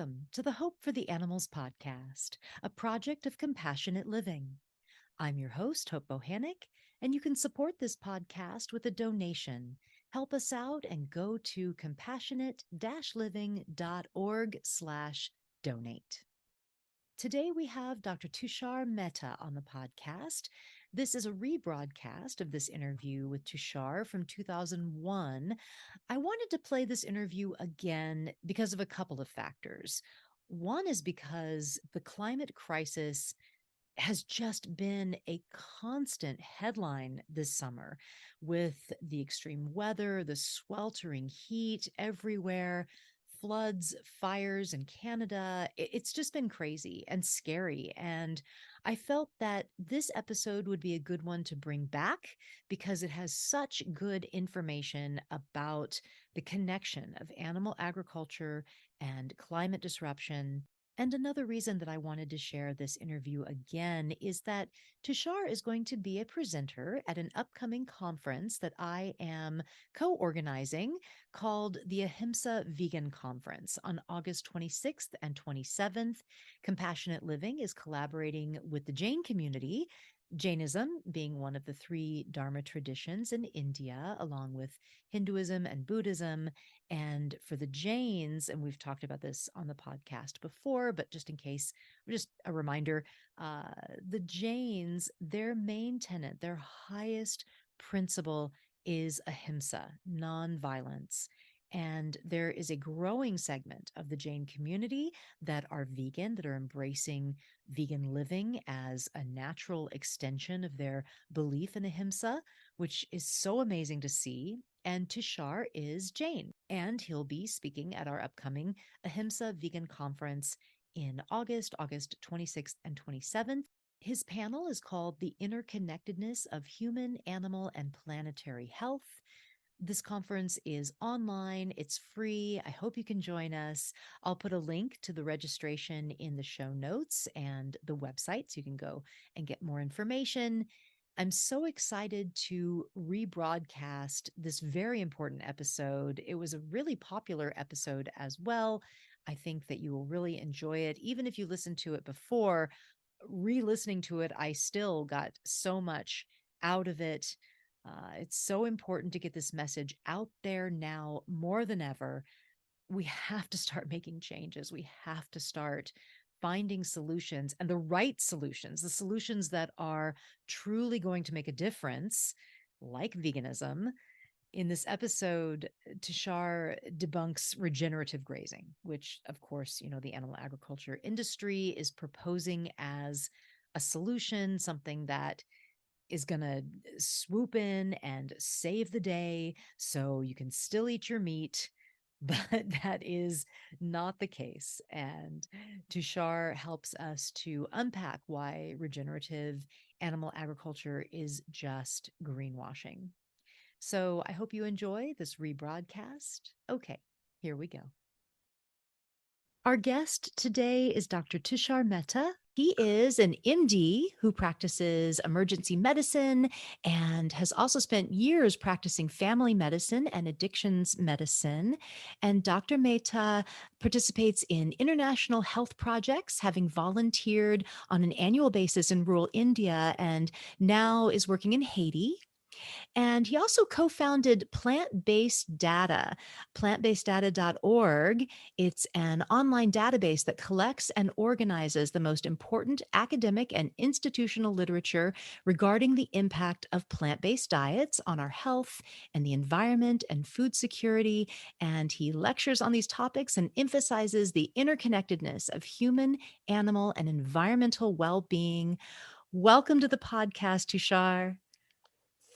Welcome to the Hope for the Animals podcast, a project of compassionate living. I'm your host, Hope Bohannick, and you can support this podcast with a donation. Help us out and go to compassionate-living.org/donate. Today we have Dr. Tushar Mehta on the podcast. This is a rebroadcast of this interview with Tushar from 2001. I wanted to play this interview again because of a couple of factors. One is because the climate crisis has just been a constant headline this summer with the extreme weather, the sweltering heat everywhere, floods, fires in Canada. It's just been crazy and scary. And I felt that this episode would be a good one to bring back because it has such good information about the connection of animal agriculture and climate disruption. And another reason that I wanted to share this interview again is that Tushar is going to be a presenter at an upcoming conference that I am co-organizing called the Ahimsa Vegan Conference on August 26th and 27th. Compassionate Living is collaborating with the Jain community, Jainism being one of the three Dharma traditions in India, along with Hinduism and Buddhism. And for the Jains, and we've talked about this on the podcast before, but just in case, just a reminder, the Jains, their main tenet, their highest principle is ahimsa, nonviolence. And there is a growing segment of the Jain community that are vegan, that are embracing vegan living as a natural extension of their belief in ahimsa, which is so amazing to see. And Tushar is Jain, and he'll be speaking at our upcoming Ahimsa Vegan Conference in August 26th and 27th. His panel is called The Interconnectedness of Human, Animal, and Planetary Health. This conference is online. It's free. I hope you can join us. I'll put a link to the registration in the show notes and the website so you can go and get more information. I'm so excited to rebroadcast this very important episode. It was a really popular episode as well. I think that you will really enjoy it. Even if you listened to it before, re-listening to it, I still got so much out of it. It's so important to get this message out there now more than ever. We have to start making changes. We have to start finding solutions, and the right solutions, the solutions that are truly going to make a difference, like veganism. In this episode, Tushar debunks regenerative grazing, which, of course, the animal agriculture industry is proposing as a solution, something that is going to swoop in and save the day so you can still eat your meat. But that is not the case. And Tushar helps us to unpack why regenerative animal agriculture is just greenwashing. So I hope you enjoy this rebroadcast. Okay, here we go. Our guest today is Dr. Tushar Mehta. He is an MD who practices emergency medicine and has also spent years practicing family medicine and addictions medicine. And Dr. Mehta participates in international health projects, having volunteered on an annual basis in rural India and now is working in Haiti. And he also co-founded Plant-Based Data, plantbaseddata.org. It's an online database that collects and organizes the most important academic and institutional literature regarding the impact of plant-based diets on our health and the environment and food security. And he lectures on these topics and emphasizes the interconnectedness of human, animal, and environmental well-being. Welcome to the podcast, Tushar.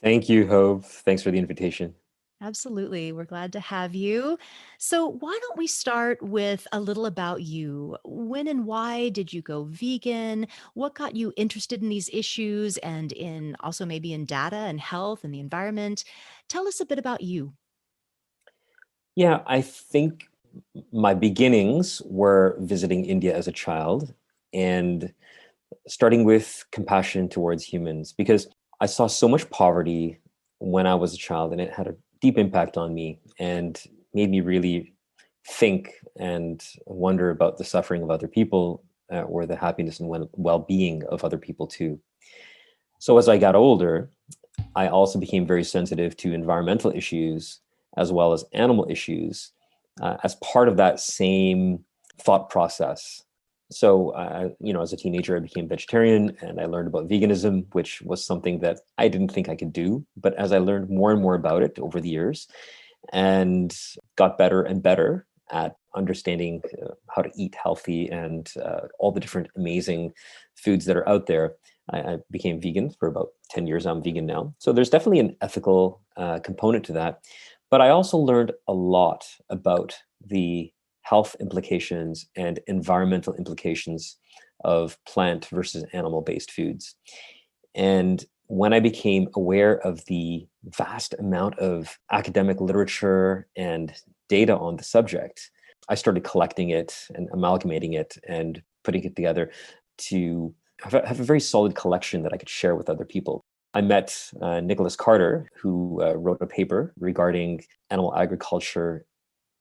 Thank you, Hope. Thanks for the invitation. Absolutely. We're glad to have you. So, why don't we start with a little about you? When and why did you go vegan? What got you interested in these issues and in also maybe in data and health and the environment? Tell us a bit about you. Yeah, I think my beginnings were visiting India as a child and starting with compassion towards humans because I saw so much poverty when I was a child and it had a deep impact on me and made me really think and wonder about the suffering of other people, or the happiness and well-being of other people too. So as I got older, I also became very sensitive to environmental issues as well as animal issues, as part of that same thought process. So, as a teenager, I became vegetarian and I learned about veganism, which was something that I didn't think I could do. But as I learned more and more about it over the years and got better and better at understanding how to eat healthy and all the different amazing foods that are out there, I became vegan for about 10 years. I'm vegan now. So there's definitely an ethical component to that. But I also learned a lot about the health implications and environmental implications of plant versus animal-based foods. And when I became aware of the vast amount of academic literature and data on the subject, I started collecting it and amalgamating it and putting it together to have a very solid collection that I could share with other people. I met Nicholas Carter, who wrote a paper regarding animal agriculture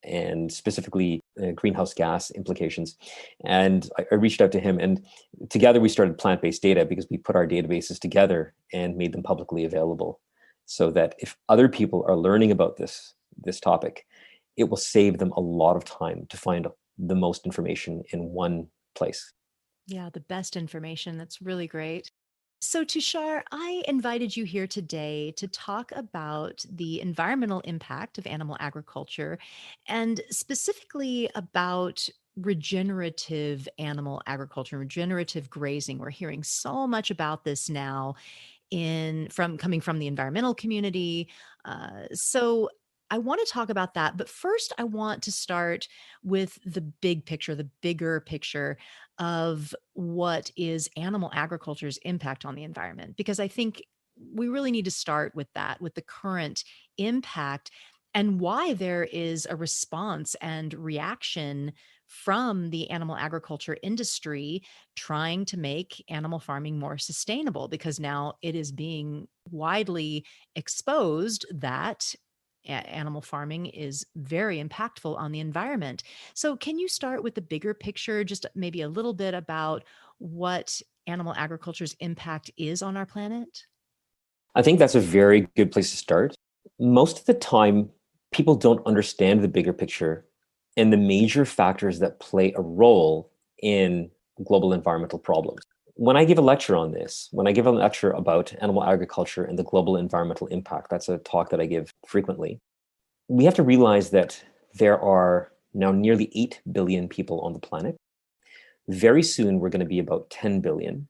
and specifically greenhouse gas implications. And I reached out to him, and together we started Plant-Based Data because we put our databases together and made them publicly available so that if other people are learning about this topic, it will save them a lot of time to find the most information in one place. Yeah, the best information. That's really great. So, Tushar, I invited you here today to talk about the environmental impact of animal agriculture and specifically about regenerative animal agriculture, regenerative grazing. We're hearing so much about this now in from coming from the environmental community. So I want to talk about that, but first I want to start with the big picture, the bigger picture of what is animal agriculture's impact on the environment, because I think we really need to start with that, with the current impact and why there is a response and reaction from the animal agriculture industry trying to make animal farming more sustainable, because now it is being widely exposed that animal farming is very impactful on the environment. So, can you start with the bigger picture, just maybe a little bit about what animal agriculture's impact is on our planet? I think that's a very good place to start. Most of the time, people don't understand the bigger picture and the major factors that play a role in global environmental problems. When I give a lecture on this, when I give a lecture about animal agriculture and the global environmental impact, that's a talk that I give frequently. We have to realize that there are now nearly 8 billion people on the planet. Very soon, we're going to be about 10 billion.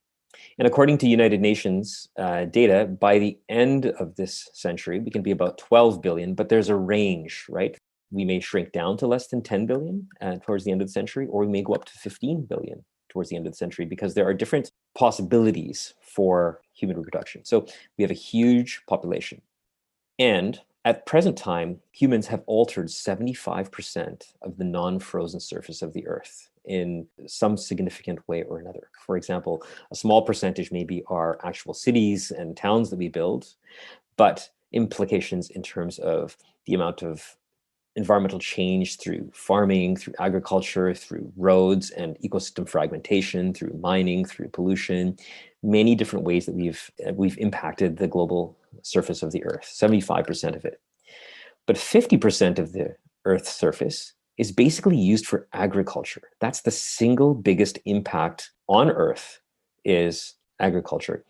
And according to United Nations data, by the end of this century, we can be about 12 billion, but there's a range, right? We may shrink down to less than 10 billion towards the end of the century, or we may go up to 15 billion towards the end of the century, because there are different possibilities for human reproduction. So we have a huge population. And at present time, humans have altered 75% of the non-frozen surface of the Earth in some significant way or another. For example, a small percentage maybe are actual cities and towns that we build, but implications in terms of the amount of environmental change through farming, through agriculture, through roads and ecosystem fragmentation, through mining, through pollution, many different ways that we've impacted the global surface of the Earth, 75% of it. But 50% of the Earth's surface is basically used for agriculture. That's the single biggest impact on Earth, is agriculture.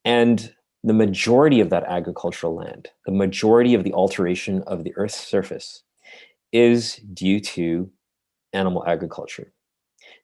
And the majority of that agricultural land, the majority of the alteration of the Earth's surface, is due to animal agriculture.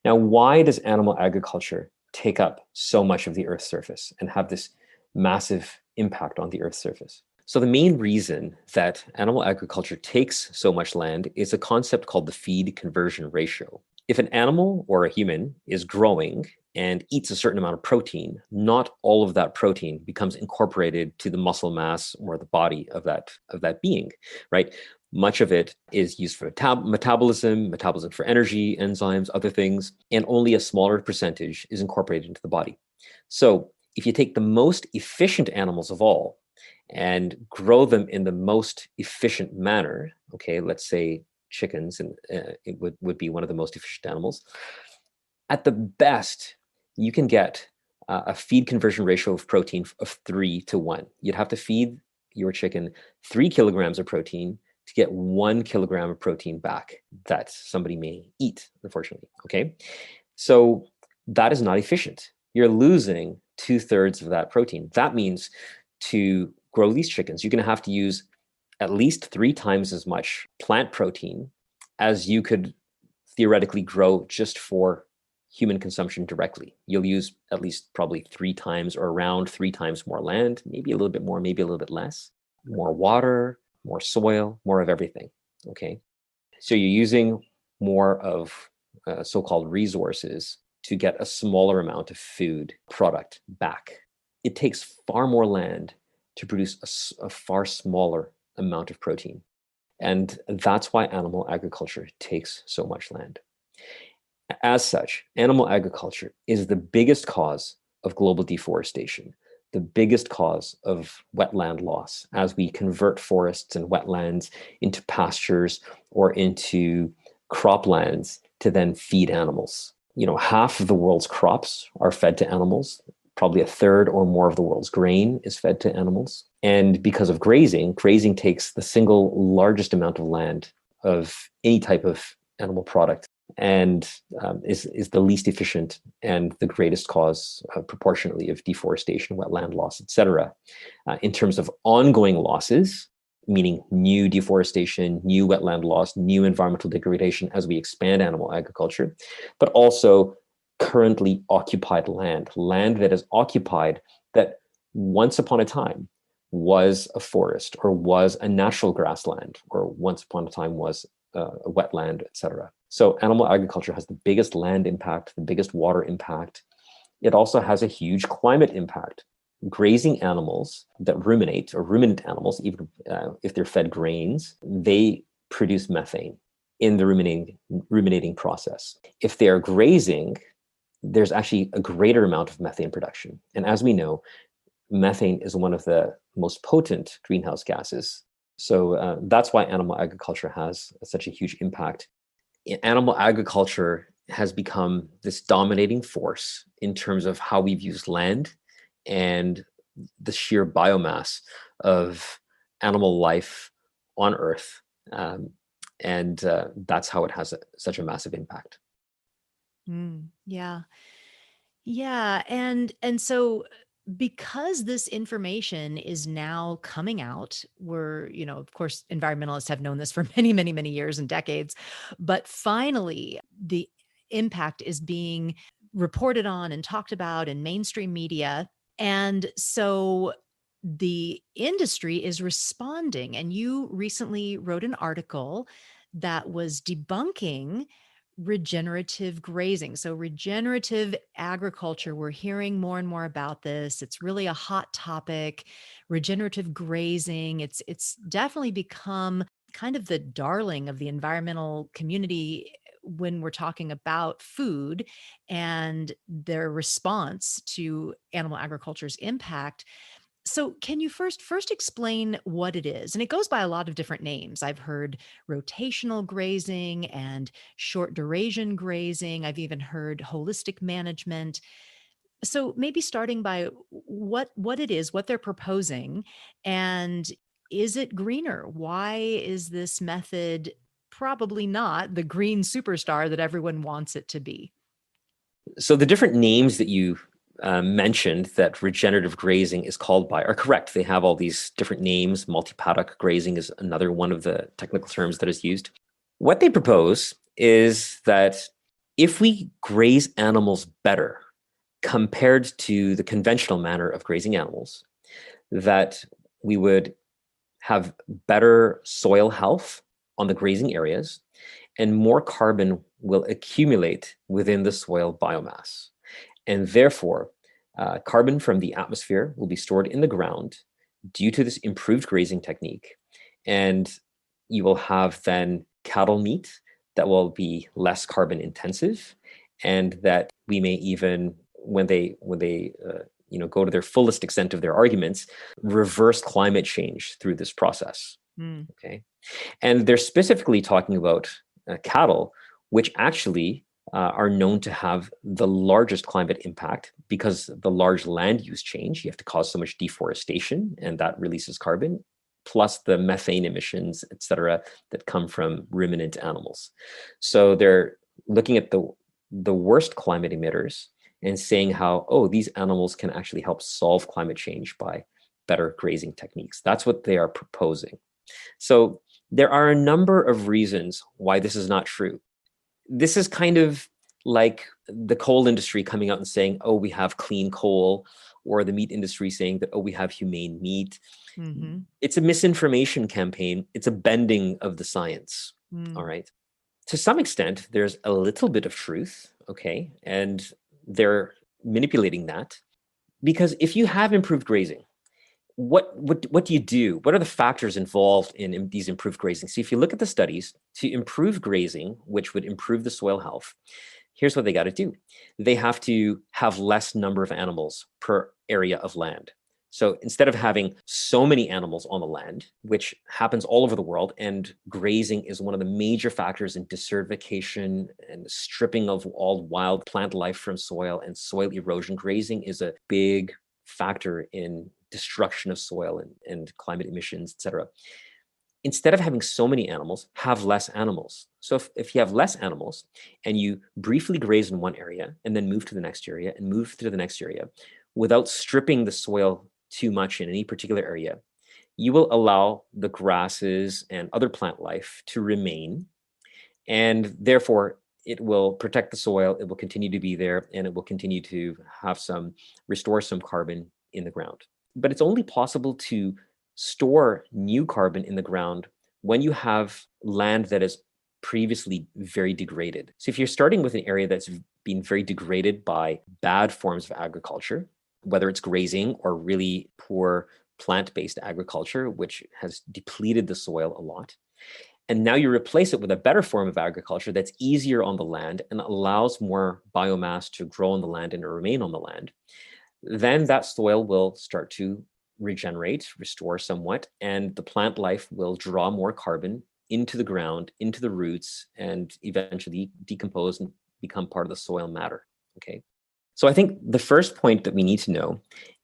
Now, why does animal agriculture take up so much of the Earth's surface and have this massive impact on the Earth's surface? So the main reason that animal agriculture takes so much land is a concept called the feed conversion ratio. If an animal or a human is growing and eats a certain amount of protein, not all of that protein becomes incorporated to the muscle mass or the body of that being, right? Much of it is used for metabolism for energy, enzymes, other things, and only a smaller percentage is incorporated into the body. So if you take the most efficient animals of all and grow them in the most efficient manner, okay, let's say chickens, and it would be one of the most efficient animals. At the best, you can get a feed conversion ratio of protein of 3 to 1. You'd have to feed your chicken 3 kilograms of protein to get 1 kilogram of protein back that somebody may eat, unfortunately. Okay. So that is not efficient. You're losing 2/3 of that protein. That means to grow these chickens, you're going to have to use at least 3 times as much plant protein as you could theoretically grow just for human consumption directly. You'll use at least probably 3 times or around 3 times more land, maybe a little bit more, maybe a little bit less, more water, more soil, more of everything. Okay. So you're using more of so-called resources to get a smaller amount of food product back. It takes far more land to produce a far smaller amount of protein. And that's why animal agriculture takes so much land. As such, animal agriculture is the biggest cause of global deforestation, the biggest cause of wetland loss as we convert forests and wetlands into pastures or into croplands to then feed animals. Half of the world's crops are fed to animals. Probably a third or more of the world's grain is fed to animals. And because of grazing takes the single largest amount of land of any type of animal product and is the least efficient and the greatest cause proportionately of deforestation, wetland loss, etc. In terms of ongoing losses, meaning new deforestation, new wetland loss, new environmental degradation as we expand animal agriculture, but also currently occupied land that is occupied that once upon a time was a forest or was a natural grassland or once upon a time was a wetland, etc. So animal agriculture has the biggest land impact, the biggest water impact. It also has a huge climate impact. Grazing animals that ruminate, or ruminant animals, even if they're fed grains, they produce methane in the ruminating process. If they are grazing, there's actually a greater amount of methane production. And as we know, methane is one of the most potent greenhouse gases. So that's why animal agriculture has such a huge impact. Animal agriculture has become this dominating force in terms of how we've used land and the sheer biomass of animal life on Earth. And that's how it has such a massive impact. Yeah. Yeah. And so because this information is now coming out, of course, environmentalists have known this for many, many, many years and decades, but finally the impact is being reported on and talked about in mainstream media. And so the industry is responding. And you recently wrote an article that was debunking regenerative grazing. So regenerative agriculture, we're hearing more and more about this. It's really a hot topic. Regenerative grazing, it's definitely become kind of the darling of the environmental community when we're talking about food and their response to animal agriculture's impact. So can you first explain what it is? And it goes by a lot of different names. I've heard rotational grazing and short duration grazing. I've even heard holistic management. So maybe starting by what it is, what they're proposing, and is it greener? Why is this method probably not the green superstar that everyone wants it to be? So the different names that you mentioned that regenerative grazing is called by are correct. They have all these different names. Multi-paddock grazing is another one of the technical terms that is used. What they propose is that if we graze animals better compared to the conventional manner of grazing animals, that we would have better soil health on the grazing areas, and more carbon will accumulate within the soil biomass. And therefore, carbon from the atmosphere will be stored in the ground due to this improved grazing technique. And you will have then cattle meat that will be less carbon intensive, and that we may even, when they go to their fullest extent of their arguments, reverse climate change through this process. Mm. Okay. And they're specifically talking about cattle, which actually are known to have the largest climate impact because the large land use change. You have to cause so much deforestation, and that releases carbon, plus the methane emissions, et cetera, that come from ruminant animals. So they're looking at the worst climate emitters and saying how, oh, these animals can actually help solve climate change by better grazing techniques. That's what they are proposing. So there are a number of reasons why this is not true. This is kind of like the coal industry coming out and saying, oh, we have clean coal, or the meat industry saying that, oh, we have humane meat. Mm-hmm. It's a misinformation campaign. It's a bending of the science. All Mm. right. To some extent, there's a little bit of truth. Okay. And they're manipulating that because if you have improved grazing, what do you do? What are the factors involved in these improved grazing? So if you look at the studies, to improve grazing, which would improve the soil health, here's what they got to do. They have to have less number of animals per area of land. So instead of having so many animals on the land, which happens all over the world, and grazing is one of the major factors in desertification and stripping of all wild plant life from soil and soil erosion, grazing is a big factor in destruction of soil and climate emissions, et cetera. Instead of having so many animals, have less animals. So if you have less animals and you briefly graze in one area and then move to the next area and move to the next area without stripping the soil too much in any particular area, you will allow the grasses and other plant life to remain. And therefore, it will protect the soil, it will continue to be there, and it will continue to have restore some carbon in the ground. But it's only possible to store new carbon in the ground when you have land that is previously very degraded. So if you're starting with an area that's been very degraded by bad forms of agriculture, whether it's grazing or really poor plant-based agriculture, which has depleted the soil a lot, and now you replace it with a better form of agriculture that's easier on the land and allows more biomass to grow on the land and to remain on the land, then that soil will start to regenerate, restore somewhat, and the plant life will draw more carbon into the ground, into the roots, and eventually decompose and become part of the soil matter. Okay. So I think the first point that we need to know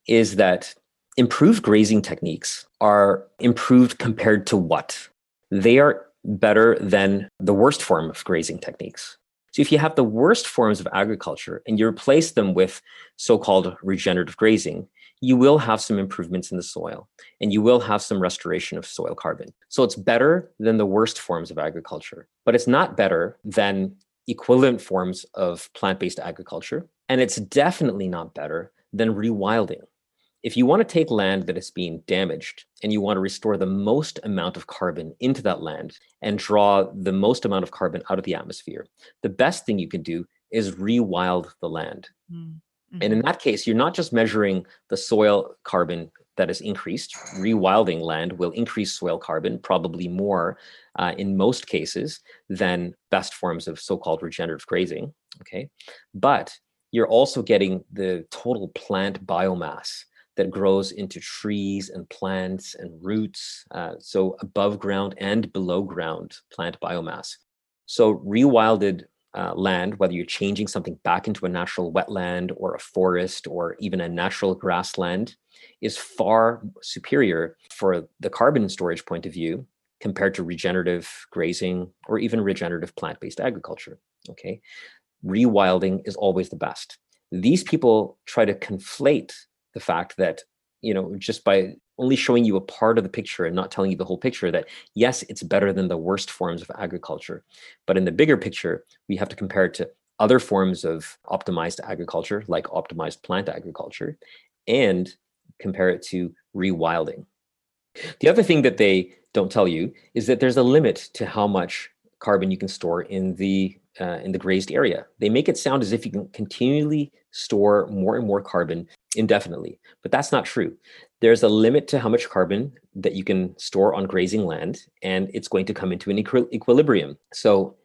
is that improved grazing techniques are improved compared to what? They are better than the worst form of grazing techniques. So if you have the worst forms of agriculture and you replace them with so-called regenerative grazing, you will have some improvements in the soil and you will have some restoration of soil carbon. So it's better than the worst forms of agriculture, but it's not better than equivalent forms of plant-based agriculture. And it's definitely not better than rewilding. If you want to take land that is being damaged and you want to restore the most amount of carbon into that land and draw the most amount of carbon out of the atmosphere, the best thing you can do is rewild the land. Mm-hmm. And in that case, you're not just measuring the soil carbon that is increased. Rewilding land will increase soil carbon, probably more in most cases than best forms of so-called regenerative grazing. Okay, but you're also getting the total plant biomass that grows into trees and plants and roots, so above ground and below ground plant biomass. So rewilded land, whether you're changing something back into a natural wetland or a forest or even a natural grassland, is far superior for the carbon storage point of view compared to regenerative grazing or even regenerative plant-based agriculture. Okay, rewilding is always the best. These people try to conflate the fact that, just by only showing you a part of the picture and not telling you the whole picture, that yes, it's better than the worst forms of agriculture. But in the bigger picture, we have to compare it to other forms of optimized agriculture, like optimized plant agriculture, and compare it to rewilding. The other thing that they don't tell you is that there's a limit to how much carbon you can store in the grazed area. They make it sound as if you can continually store more and more carbon indefinitely, but that's not true. There's a limit to how much carbon that you can store on grazing land, and it's going to come into an equilibrium. So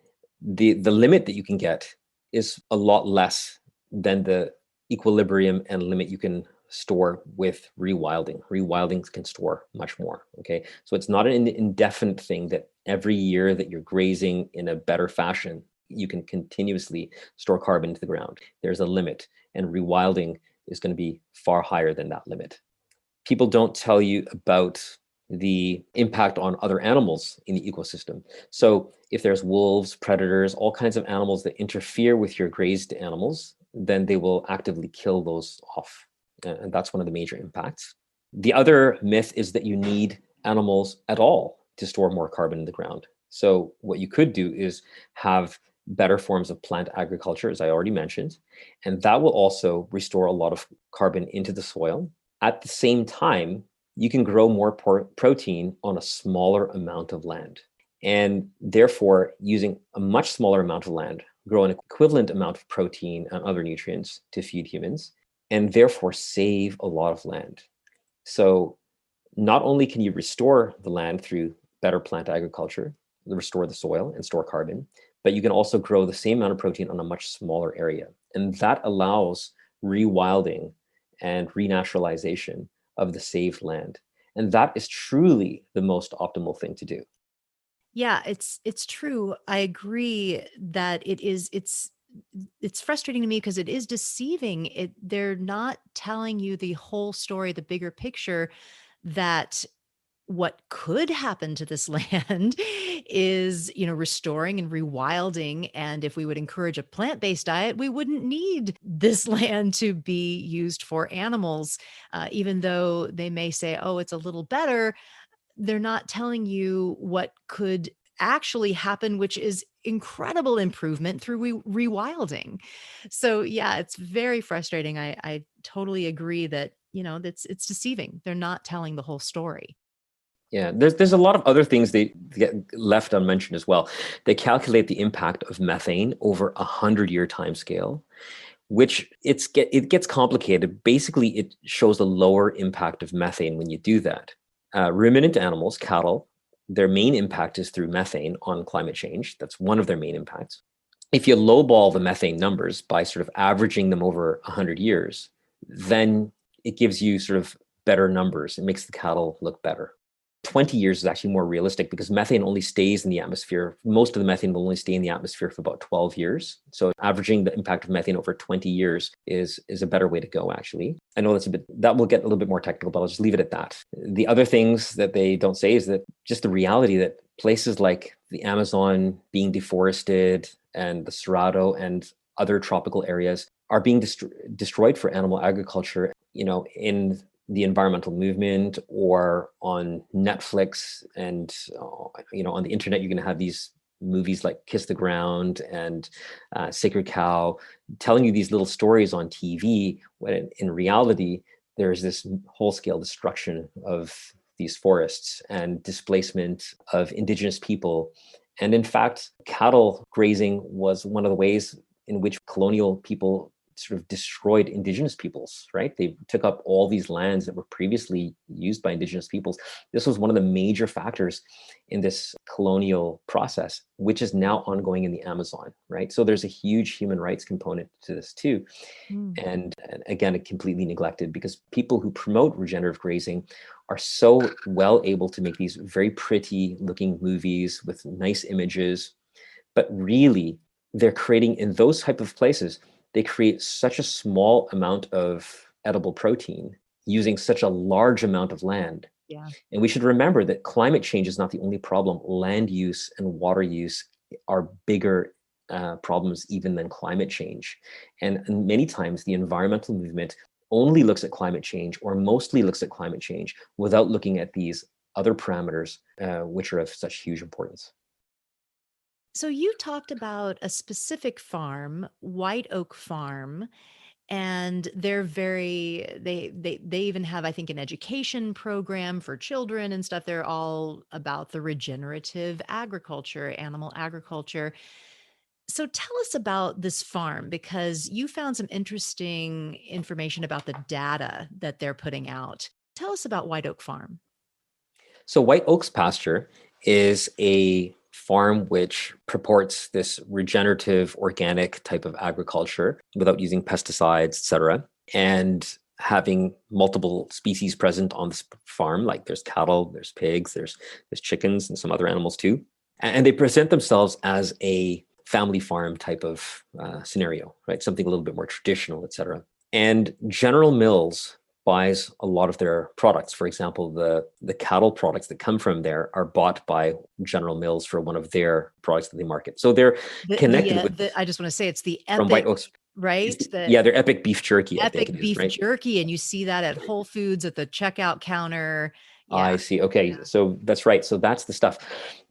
the limit that you can get is a lot less than the equilibrium and limit you can store with rewilding. Rewilding can store much more. Okay. So it's not an indefinite thing that every year that you're grazing in a better fashion, you can continuously store carbon into the ground. There's a limit, and rewilding is going to be far higher than that limit. People don't tell you about the impact on other animals in the ecosystem. So if there's wolves, predators, all kinds of animals that interfere with your grazed animals, then they will actively kill those off. And that's one of the major impacts. The other myth is that you need animals at all to store more carbon in the ground. So what you could do is have better forms of plant agriculture, as I already mentioned, and that will also restore a lot of carbon into the soil. At the same time, you can grow more protein on a smaller amount of land. And therefore, using a much smaller amount of land, grow an equivalent amount of protein and other nutrients to feed humans, and therefore save a lot of land. So not only can you restore the land through better plant agriculture, restore the soil and store carbon, but you can also grow the same amount of protein on a much smaller area. And that allows rewilding and renaturalization of the saved land. And that is truly the most optimal thing to do. Yeah, it's true. I agree that it's frustrating to me because it is deceiving. They're not telling you the whole story, the bigger picture, that what could happen to this land is, restoring and rewilding. And if we would encourage a plant-based diet, we wouldn't need this land to be used for animals. Even though they may say, oh, it's a little better, they're not telling you what could actually happen, which is incredible improvement through rewilding. So yeah, it's very frustrating. I totally agree that, that's it's deceiving. They're not telling the whole story. Yeah, there's a lot of other things they get left unmentioned as well. They calculate the impact of methane over 100-year time scale, which it gets complicated. Basically, it shows a lower impact of methane when you do that. Ruminant animals, cattle, their main impact is through methane on climate change. That's one of their main impacts. If you lowball the methane numbers by sort of averaging them over 100 years, then it gives you sort of better numbers. It makes the cattle look better. 20 years is actually more realistic because methane only stays in the atmosphere. Most of the methane will only stay in the atmosphere for about 12 years. So averaging the impact of methane over 20 years is a better way to go, actually. I know that will get a little bit more technical, but I'll just leave it at that. The other things that they don't say is that just the reality that places like the Amazon being deforested and the Cerrado and other tropical areas are being destroyed for animal agriculture, in the environmental movement or on Netflix and on the internet. You're going to have these movies like Kiss the Ground and Sacred Cow telling you these little stories on TV, when in reality there's this whole-scale destruction of these forests and displacement of indigenous people. And in fact, cattle grazing was one of the ways in which colonial people sort of destroyed indigenous peoples, right? They took up all these lands that were previously used by indigenous peoples. This was one of the major factors in this colonial process, which is now ongoing in the Amazon, right? So there's a huge human rights component to this too. And again, it completely neglected because people who promote regenerative grazing are so well able to make these very pretty looking movies with nice images, but really they're creating in those type of places, they create such a small amount of edible protein using such a large amount of land. Yeah. And we should remember that climate change is not the only problem. Land use and water use are bigger problems even than climate change. And many times the environmental movement only looks at climate change or mostly looks at climate change without looking at these other parameters, which are of such huge importance. So you talked about a specific farm, White Oak Farm, and they even have, I think, an education program for children and stuff. They're all about the regenerative agriculture, animal agriculture. So tell us about this farm because you found some interesting information about the data that they're putting out. Tell us about White Oak Farm. So White Oaks Pasture is a farm which purports this regenerative organic type of agriculture without using pesticides, etc. And having multiple species present on this farm. Like there's cattle, there's pigs, there's chickens and some other animals too. And they present themselves as a family farm type of scenario, right? Something a little bit more traditional, et cetera. And General Mills buys a lot of their products. For example, the cattle products that come from there are bought by General Mills for one of their products that they market. So they're connected with. I just want to say it's the From White Epic, Oaks. right? Yeah, they're Epic beef jerky, I think it Epic is, beef right? jerky, and you see that at Whole Foods at the checkout counter. Yeah. I see. Okay, Yeah. so that's right. So that's the stuff.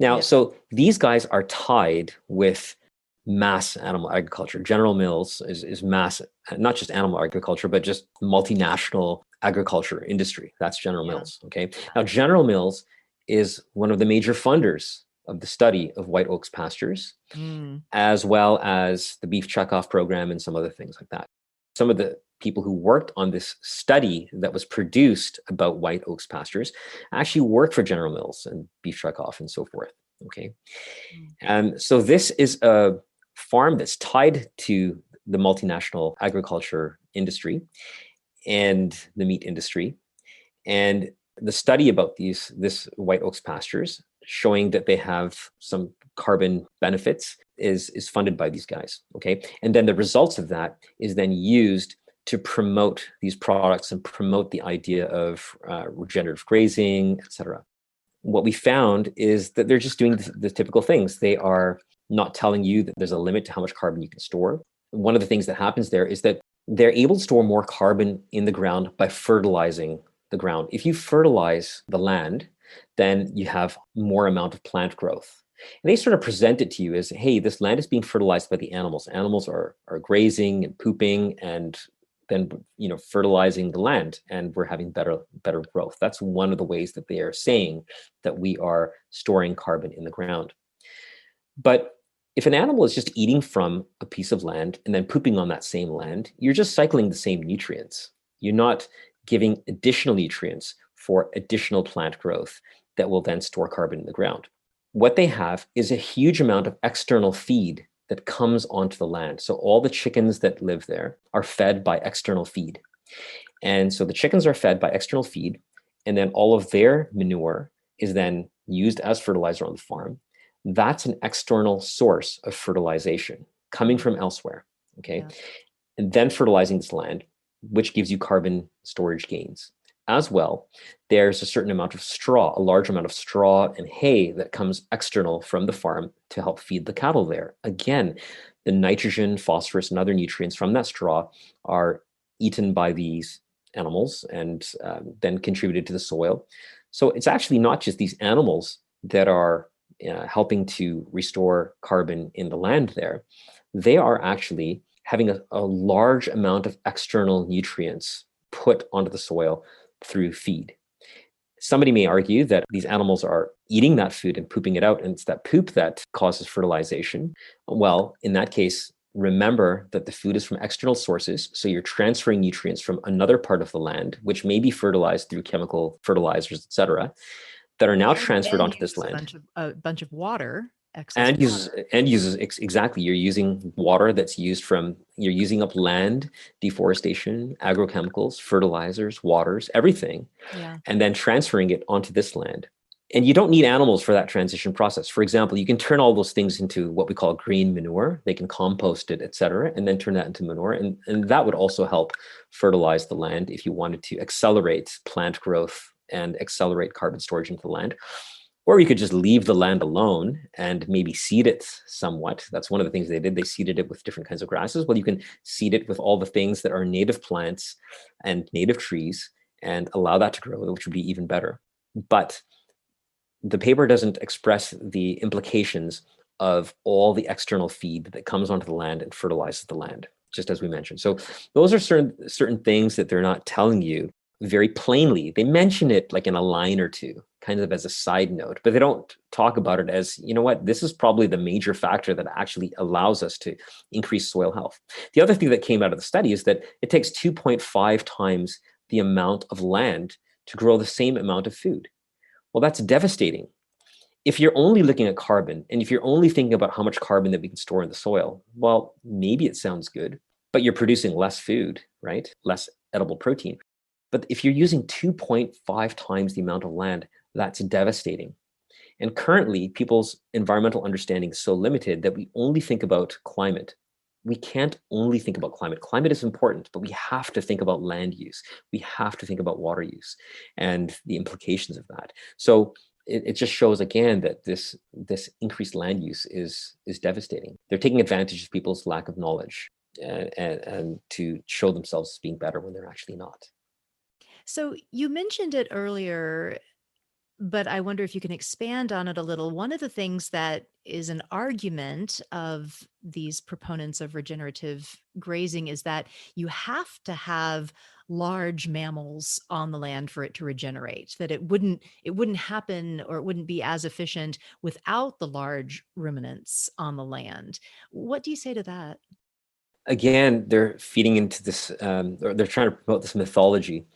Now, Yeah. so these guys are tied with mass animal agriculture. General Mills is mass, not just animal agriculture, but just multinational agriculture industry. That's General Yeah. Mills. Okay. Now, General Mills is one of the major funders of the study of white oaks pastures, as well as the beef checkoff program and some other things like that. Some of the people who worked on this study that was produced about white oaks pastures actually worked for General Mills and beef checkoff and so forth. Okay. And so this is a farm that's tied to the multinational agriculture industry and the meat industry. And the study about this white oaks pastures showing that they have some carbon benefits is funded by these guys. Okay. And then the results of that is then used to promote these products and promote the idea of regenerative grazing, et cetera. What we found is that they're just doing the typical things. They are not telling you that there's a limit to how much carbon you can store. One of the things that happens there is that they're able to store more carbon in the ground by fertilizing the ground. If you fertilize the land, then you have more amount of plant growth. And they sort of present it to you as, hey, this land is being fertilized by the animals. Animals are grazing and pooping and then fertilizing the land, and we're having better growth. That's one of the ways that they are saying that we are storing carbon in the ground. But if an animal is just eating from a piece of land and then pooping on that same land, you're just cycling the same nutrients. You're not giving additional nutrients for additional plant growth that will then store carbon in the ground. What they have is a huge amount of external feed that comes onto the land. So all the chickens that live there are fed by external feed. And so the chickens are fed by external feed, and then all of their manure is then used as fertilizer on the farm. That's an external source of fertilization coming from elsewhere, okay? Yeah. And then fertilizing this land, which gives you carbon storage gains. As well, there's a certain amount of straw, a large amount of straw and hay that comes external from the farm to help feed the cattle there. Again, the nitrogen, phosphorus, and other nutrients from that straw are eaten by these animals and then contributed to the soil. So it's actually not just these animals that are helping to restore carbon in the land there. They are actually having a large amount of external nutrients put onto the soil through feed. Somebody may argue that these animals are eating that food and pooping it out, and it's that poop that causes fertilization. Well, in that case, remember that the food is from external sources, so you're transferring nutrients from another part of the land, which may be fertilized through chemical fertilizers, et cetera, that are now transferred onto this land. A bunch of water. And uses exactly. You're using water that's used from, you're using up land, deforestation, agrochemicals, fertilizers, waters, everything, and then transferring it onto this land. And you don't need animals for that transition process. For example, you can turn all those things into what we call green manure. They can compost it, et cetera, and then turn that into manure. And that would also help fertilize the land if you wanted to accelerate plant growth and accelerate carbon storage into the land. Or you could just leave the land alone and maybe seed it somewhat. That's one of the things they did. They seeded it with different kinds of grasses. Well, you can seed it with all the things that are native plants and native trees and allow that to grow, which would be even better. But the paper doesn't express the implications of all the external feed that comes onto the land and fertilizes the land, just as we mentioned. So those are certain things that they're not telling you very plainly. They mention it like in a line or two, kind of as a side note, but they don't talk about it as, you know what, this is probably the major factor that actually allows us to increase soil health. The other thing that came out of the study is that it takes 2.5 times the amount of land to grow the same amount of food. Well, that's devastating. If you're only looking at carbon, and if you're only thinking about how much carbon that we can store in the soil, well, maybe it sounds good, but you're producing less food, right? Less edible protein. But if you're using 2.5 times the amount of land, that's devastating. And currently, people's environmental understanding is so limited that we only think about climate. We can't only think about climate. Climate is important, but we have to think about land use. We have to think about water use and the implications of that. So it just shows again that this increased land use is devastating. They're taking advantage of people's lack of knowledge and to show themselves being better when they're actually not. So you mentioned it earlier, but I wonder if you can expand on it a little. One of the things that is an argument of these proponents of regenerative grazing is that you have to have large mammals on the land for it to regenerate, that it wouldn't happen, or it wouldn't be as efficient without the large ruminants on the land. What do you say to that? Again, they're feeding into this, or they're trying to promote this mythology.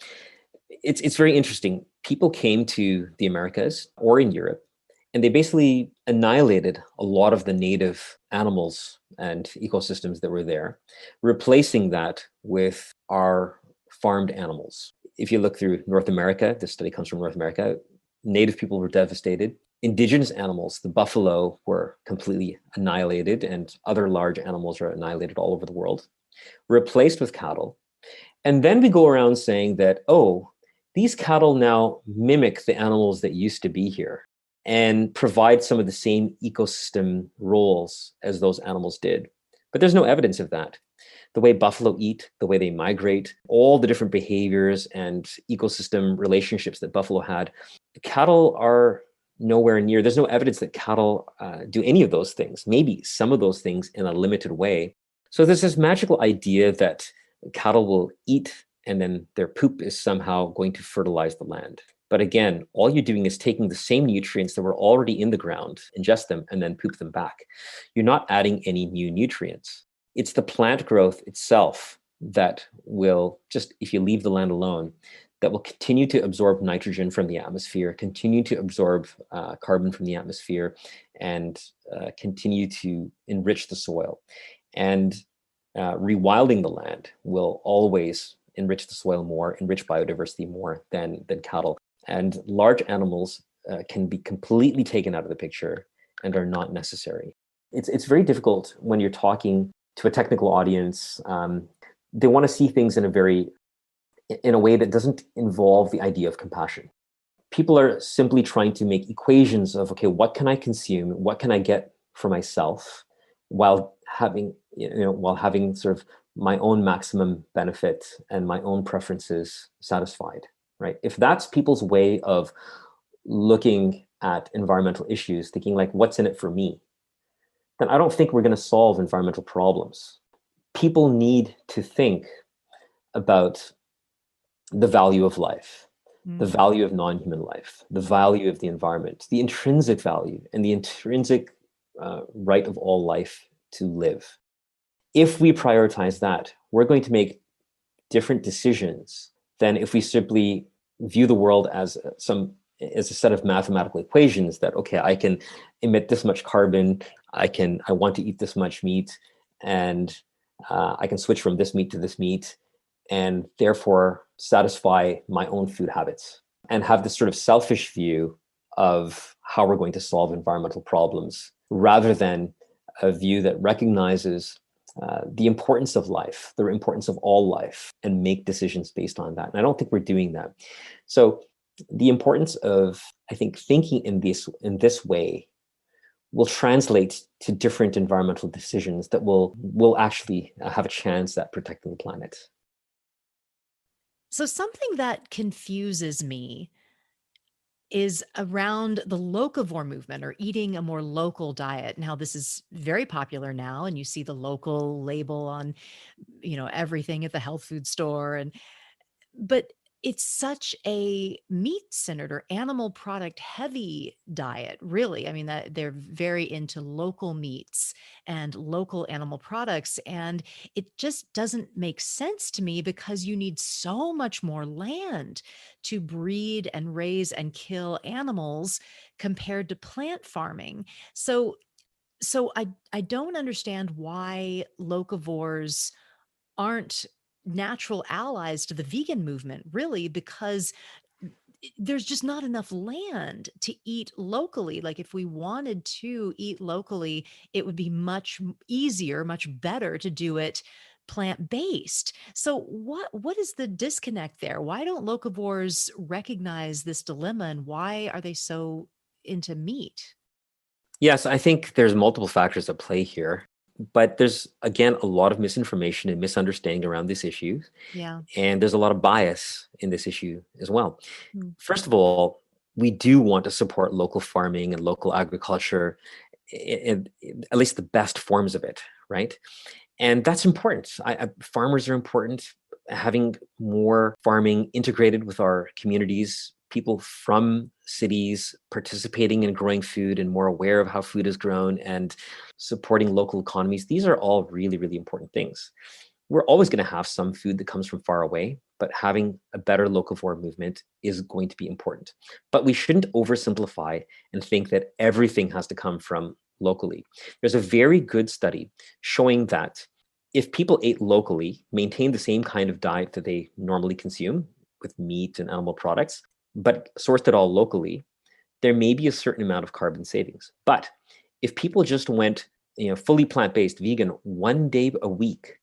It's very interesting. People came to the Americas or in Europe, and they basically annihilated a lot of the native animals and ecosystems that were there, replacing that with our farmed animals. If you look through North America, this study comes from North America, native people were devastated. Indigenous animals, the buffalo, were completely annihilated, and other large animals are annihilated all over the world, replaced with cattle. And then we go around saying that, oh, these cattle now mimic the animals that used to be here and provide some of the same ecosystem roles as those animals did. But there's no evidence of that. The way buffalo eat, the way they migrate, all the different behaviors and ecosystem relationships that buffalo had, cattle are nowhere near. There's no evidence that cattle do any of those things, maybe some of those things in a limited way. So there's this magical idea that cattle will eat and then their poop is somehow going to fertilize the land. But again, all you're doing is taking the same nutrients that were already in the ground, ingest them, and then poop them back. You're not adding any new nutrients. It's the plant growth itself that will, just if you leave the land alone, that will continue to absorb nitrogen from the atmosphere, continue to absorb carbon from the atmosphere, and continue to enrich the soil. And rewilding the land will always enrich the soil more, enrich biodiversity more than cattle. And large animals can be completely taken out of the picture and are not necessary. It's very difficult when you're talking to a technical audience. They want to see things in a way that doesn't involve the idea of compassion. People are simply trying to make equations of, okay, what can I consume? What can I get for myself while having sort of my own maximum benefit and my own preferences satisfied, right? If that's people's way of looking at environmental issues, thinking like, what's in it for me? Then I don't think we're going to solve environmental problems. People need to think about the value of life, the value of non-human life, the value of the environment, the intrinsic value, and the intrinsic right of all life to live. If we prioritize that, we're going to make different decisions than if we simply view the world as a set of mathematical equations that, okay, I can emit this much carbon, I want to eat this much meat, and I can switch from this meat to this meat, and therefore satisfy my own food habits and have this sort of selfish view of how we're going to solve environmental problems, rather than a view that recognizes the importance of life, the importance of all life, and make decisions based on that. And I don't think we're doing that. So the importance of, I think, thinking in this way will translate to different environmental decisions that will actually have a chance at protecting the planet. So something that confuses me is around the locavore movement, or eating a more local diet. Now, this is very popular now, and you see the local label on, everything at the health food store. But it's such a meat-centered or animal product heavy diet, really. I mean, that they're very into local meats and local animal products. And it just doesn't make sense to me, because you need so much more land to breed and raise and kill animals compared to plant farming. So I don't understand why locavores aren't natural allies to the vegan movement, really, because there's just not enough land to eat locally. Like if we wanted to eat locally, it would be much easier, much better to do it plant-based. So what is the disconnect there? Why don't locavores recognize this dilemma, and why are they so into meat? Yes, I think there's multiple factors at play here, but there's again a lot of misinformation and misunderstanding around this issue, Yeah. and there's a lot of bias in this issue as well. Mm. First of all, we do want to support local farming and local agriculture, at least the best forms of it, right? And that's important. Farmers are important. Having more farming integrated with our communities, people from cities participating in growing food and more aware of how food is grown and supporting local economies, these are all really, really important things. We're always going to have some food that comes from far away, but having a better locavore movement is going to be important. But we shouldn't oversimplify and think that everything has to come from locally. There's a very good study showing that if people ate locally, maintained the same kind of diet that they normally consume with meat and animal products, but sourced it all locally, there may be a certain amount of carbon savings. But if people just went, fully plant-based vegan 1 day a week,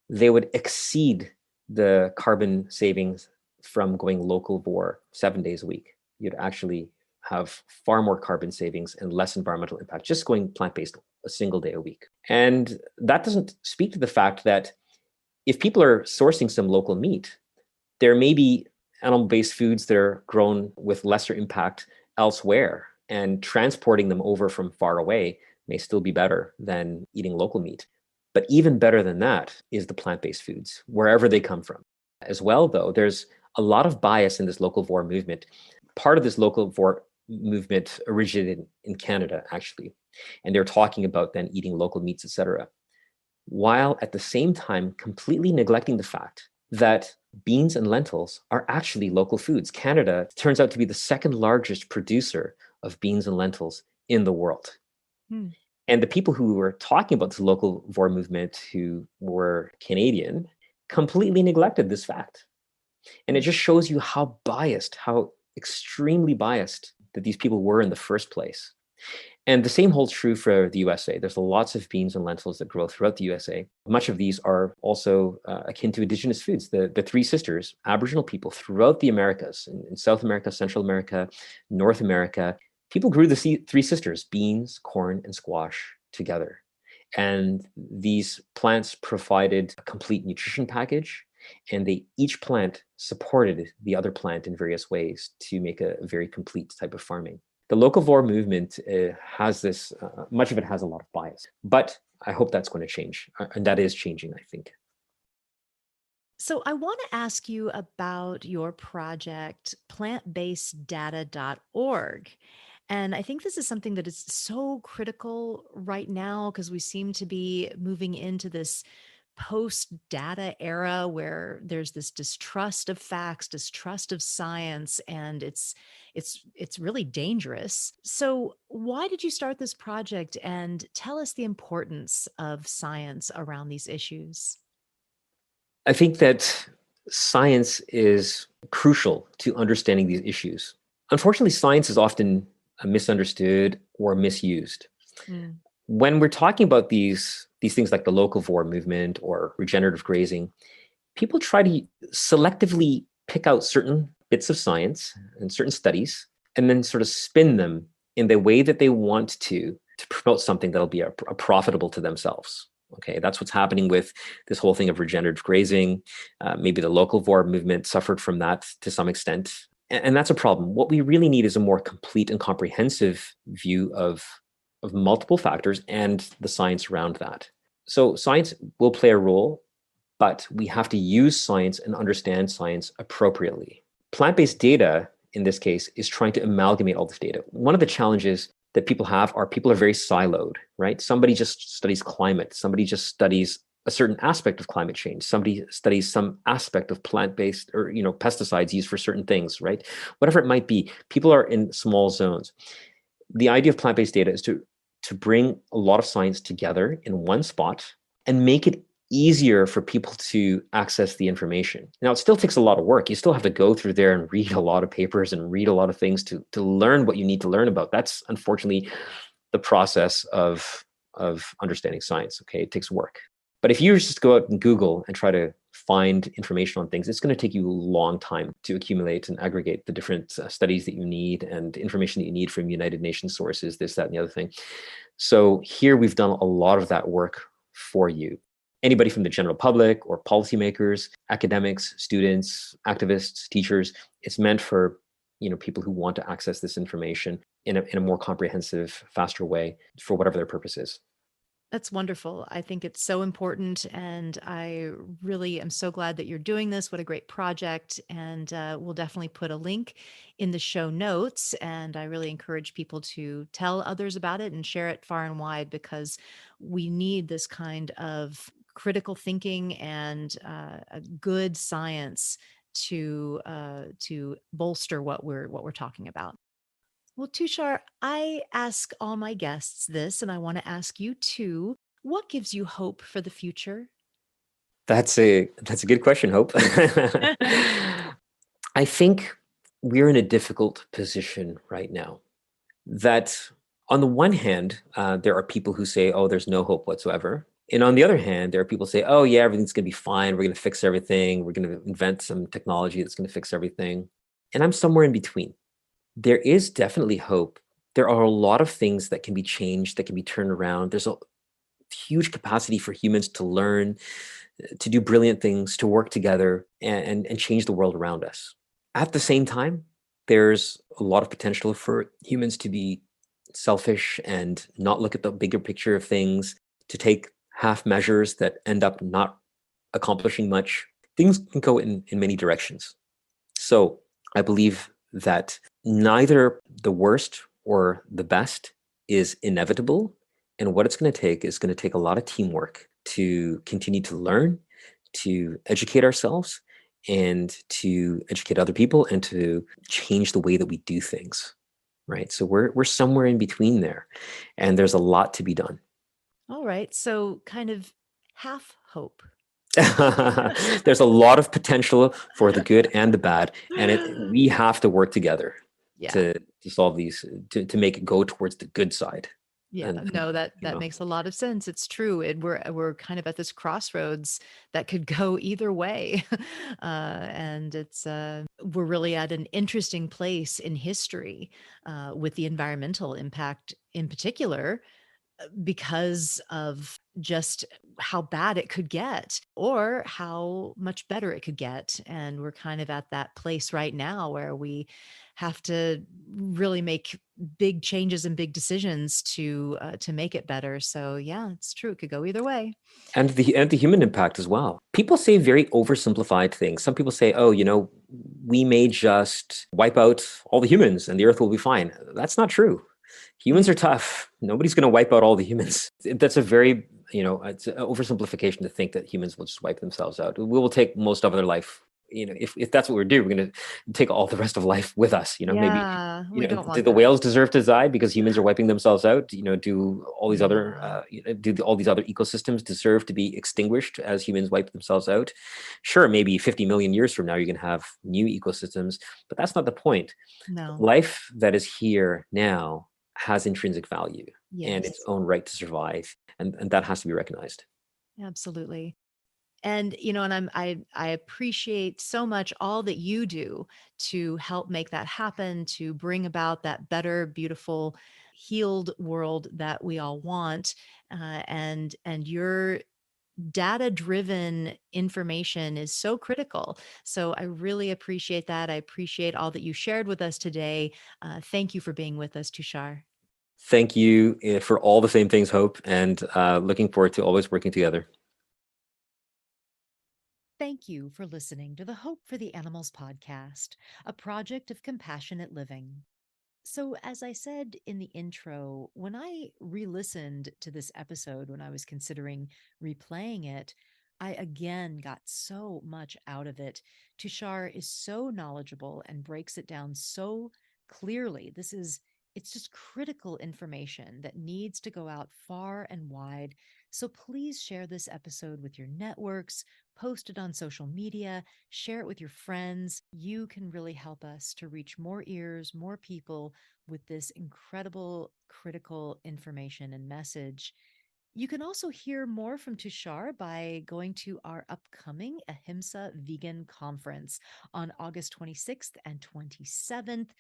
they would exceed the carbon savings from going locavore 7 days a week. You'd actually have far more carbon savings and less environmental impact just going plant-based a single day a week. And that doesn't speak to the fact that if people are sourcing some local meat, there may be animal-based foods that are grown with lesser impact elsewhere, and transporting them over from far away may still be better than eating local meat. But even better than that is the plant-based foods, wherever they come from. As well, though, there's a lot of bias in this locavore movement. Part of this locavore movement originated in Canada, actually, and they're talking about then eating local meats, etc., while at the same time completely neglecting the fact that beans and lentils are actually local foods. Canada turns out to be the second largest producer of beans and lentils in the world. Hmm. And the people who were talking about the locavore movement, who were Canadian, completely neglected this fact. And it just shows you how biased, how extremely biased that these people were in the first place. And the same holds true for the USA. There's lots of beans and lentils that grow throughout the USA. Much of these are also akin to indigenous foods. The Three Sisters, Aboriginal people throughout the Americas, in South America, Central America, North America, people grew the Three Sisters, beans, corn, and squash together. And these plants provided a complete nutrition package, and each plant supported the other plant in various ways to make a very complete type of farming. The locavore movement has this, much of it has a lot of bias, but I hope that's going to change. And that is changing, I think. So I want to ask you about your project, plantbaseddata.org. And I think this is something that is so critical right now because we seem to be moving into this post data era where there's this distrust of facts, distrust of science, and it's really dangerous. So why did you start this project, and tell us the importance of science around these issues? I think that science is crucial to understanding these issues. Unfortunately, science is often misunderstood or misused. Mm. When we're talking about these things like the locavore movement or regenerative grazing, people try to selectively pick out certain bits of science and certain studies and then sort of spin them in the way that they want to promote something that'll be a profitable to themselves. Okay, that's what's happening with this whole thing of regenerative grazing. Maybe the locavore movement suffered from that to some extent. And that's a problem. What we really need is a more complete and comprehensive view of multiple factors and the science around that. So science will play a role, but we have to use science and understand science appropriately. Plant-based data, in this case, is trying to amalgamate all this data. One of the challenges that people have are people are very siloed, right? Somebody just studies climate. Somebody just studies a certain aspect of climate change. Somebody studies some aspect of plant-based or pesticides used for certain things, right? Whatever it might be, people are in small zones. The idea of plant-based data is to bring a lot of science together in one spot and make it easier for people to access the information. Now, it still takes a lot of work. You still have to go through there and read a lot of papers and read a lot of things to learn what you need to learn about. That's unfortunately the process of understanding science. Okay, it takes work. But if you just go out and Google and try to find information on things, it's going to take you a long time to accumulate and aggregate the different studies that you need and information that you need from United Nations sources, this, that, and the other thing. So here we've done a lot of that work for you. Anybody from the general public or policymakers, academics, students, activists, teachers, it's meant for people who want to access this information in a more comprehensive, faster way for whatever their purpose is. That's wonderful. I think it's so important. And I really am so glad that you're doing this. What a great project. And we'll definitely put a link in the show notes. And I really encourage people to tell others about it and share it far and wide, because we need this kind of critical thinking and a good science to bolster what we're talking about. Well, Tushar, I ask all my guests this, and I want to ask you too. What gives you hope for the future? That's a good question, Hope. I think we're in a difficult position right now. That on the one hand, there are people who say, "Oh, there's no hope whatsoever," and on the other hand, there are people who say, "Oh, yeah, everything's going to be fine. We're going to fix everything. We're going to invent some technology that's going to fix everything." And I'm somewhere in between. There is definitely hope. There are a lot of things that can be changed, that can be turned around. There's a huge capacity for humans to learn, to do brilliant things, to work together and change the world around us. At the same time, there's a lot of potential for humans to be selfish and not look at the bigger picture of things, to take half measures that end up not accomplishing much. Things can go in many directions. So I believe that neither the worst or the best is inevitable. And what it's going to take is going to take a lot of teamwork to continue to learn, to educate ourselves, and to educate other people, and to change the way that we do things. Right. So we're somewhere in between there. And there's a lot to be done. All right. So, kind of half hope. There's a lot of potential for the good and the bad, and we have to work together Yeah. to solve these, to make it go towards the good side. Yeah, And no, that you that know, makes a lot of sense. It's true. And we're kind of at this crossroads that could go either way. And it's we're really at an interesting place in history with the environmental impact in particular, because of just how bad it could get or how much better it could get. And we're kind of at that place right now where we have to really make big changes and big decisions to make it better. So yeah, it's true. It could go either way. and the human impact as well. People say very oversimplified things. Some people say, "Oh, we may just wipe out all the humans and the earth will be fine." That's not true. Humans are tough. Nobody's going to wipe out all the humans. That's a very, it's an oversimplification to think that humans will just wipe themselves out. We will take most of their life. If that's what we're doing, we're going to take all the rest of life with us. Maybe, Yeah, we don't do want the that. whales deserve to die because humans are wiping themselves out? Yeah. Do all these other ecosystems deserve to be extinguished as humans wipe themselves out? Sure, maybe 50 million years from now, you're going to have new ecosystems, but that's not the point. No. Life that is here now has intrinsic value and its Yes. own right to survive, and that has to be recognized. Absolutely. And I appreciate so much all that you do to help make that happen, to bring about that better, beautiful, healed world that we all want. And your data driven information is so critical. So I really appreciate that. I appreciate all that you shared with us today. Thank you for being with us, Tushar. Thank you for all the same things, Hope, and looking forward to always working together. Thank you for listening to the Hope for the Animals podcast, a project of compassionate living. So, as I said in the intro, when I re listened to this episode, when I was considering replaying it, I again got so much out of it. Tushar is so knowledgeable and breaks it down so clearly. This is It's just critical information that needs to go out far and wide. So please share this episode with your networks, post it on social media, share it with your friends. You can really help us to reach more ears, more people with this incredible, critical information and message. You can also hear more from Tushar by going to our upcoming Ahimsa Vegan Conference on August 26th and 27th.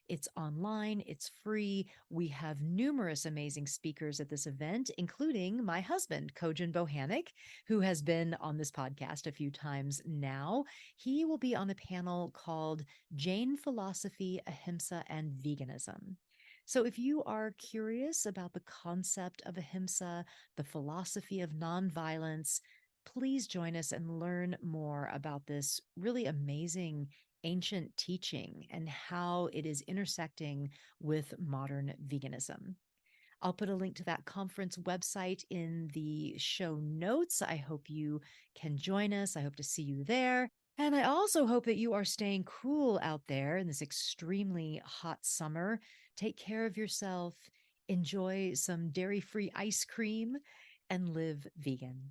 It's online, it's free. We have numerous amazing speakers at this event, including my husband, Kojin Bohannik, who has been on this podcast a few times now. He will be on a panel called Jain Philosophy, Ahimsa, and Veganism. So, if you are curious about the concept of ahimsa, the philosophy of nonviolence, please join us and learn more about this really amazing ancient teaching and how it is intersecting with modern veganism. I'll put a link to that conference website in the show notes. I hope you can join us. I hope to see you there. And I also hope that you are staying cool out there in this extremely hot summer. Take care of yourself, enjoy some dairy free ice cream, and live vegan.